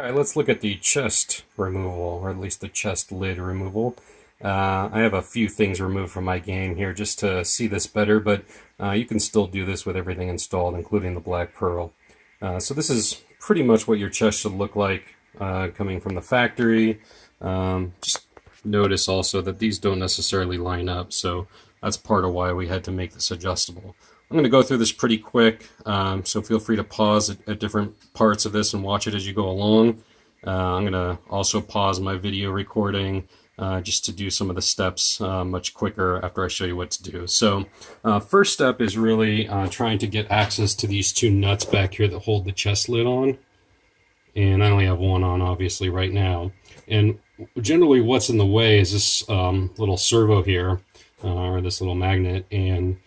All right, let's look at the chest removal, or at least the chest lid removal. I have a few things removed from my game here just to see this better, but you can still do this with everything installed, including the Black Pearl. So this is pretty much what your chest should look like coming from the factory. Just notice also that these don't necessarily line up, so that's part of why we had to make this adjustable. I'm going to go through this pretty quick, so feel free to pause at different parts of this and watch it as you go along. I'm going to also pause my video recording just to do some of the steps much quicker after I show you what to do. So first step is really trying to get access to these two nuts back here that hold the chest lid on. And I only have one on, obviously, right now. And generally what's in the way is this little servo here, or this little magnet, and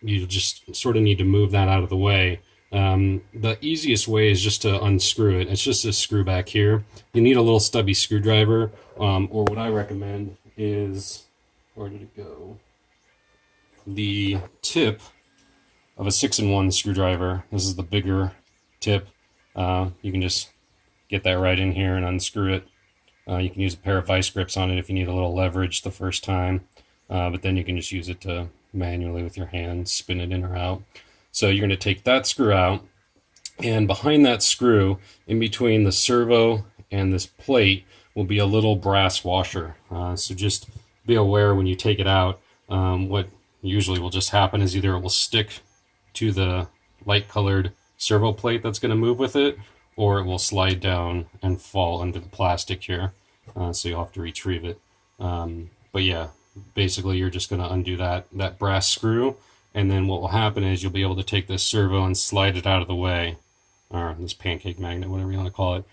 you just sort of need to move that out of the way. The easiest way is just to unscrew it. It's just this screw back here. You need a little stubby screwdriver, or what I recommend is, where did it go? The tip of a 6-in-1 screwdriver. This is the bigger tip. You can just get that right in here and unscrew it. You can use a pair of vice grips on it if you need a little leverage the first time, but then you can just use it to manually with your hand spin it in or out. So you're going to take that screw out, and behind that screw, in between the servo and this plate, will be a little brass washer. So just be aware when you take it out, what usually will just happen is either it will stick to the light colored servo plate that's going to move with it, or it will slide down and fall under the plastic here. So you'll have to retrieve it. But yeah, basically you're just going to undo that brass screw, and then what will happen is you'll be able to take this servo and slide it out of the way, or this pancake magnet, whatever you want to call it.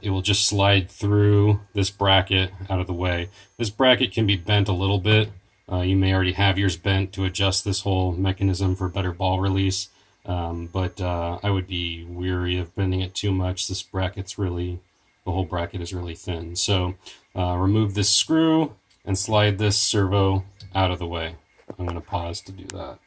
It will just slide through this bracket out of the way. This bracket can be bent a little bit. You may already have yours bent to adjust this whole mechanism for better ball release, but I would be weary of bending it too much. This bracket's really, the whole bracket is really thin. So remove this screw and slide this servo out of the way. I'm going to pause to do that.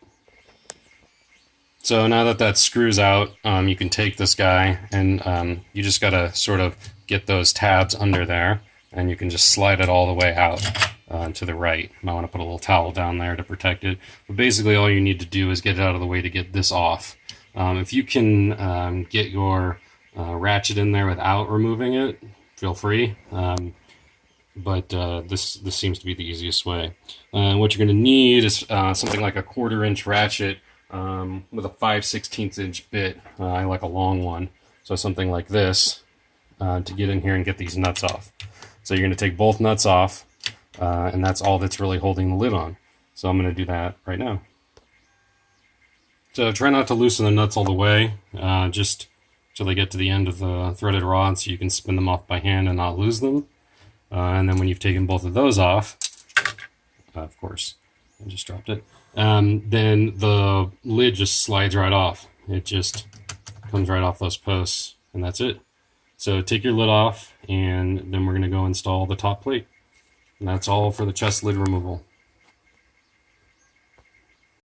So now that that screw's out, you can take this guy and you just got to sort of get those tabs under there, and you can just slide it all the way out to the right. You might want to put a little towel down there to protect it. But basically all you need to do is get it out of the way to get this off. If you can get your ratchet in there without removing it, feel free. But this seems to be the easiest way. What you're going to need is something like a 1/4-inch ratchet with a 5/16 inch bit. I like a long one, so something like this to get in here and get these nuts off. So you're going to take both nuts off, and that's all that's really holding the lid on. So I'm going to do that right now. So try not to loosen the nuts all the way, just till they get to the end of the threaded rod so you can spin them off by hand and not lose them. And then when you've taken both of those off, of course, I just dropped it, then the lid just slides right off. It just comes right off those posts, and that's it. So take your lid off, and then we're going to go install the top plate. And that's all for the chest lid removal.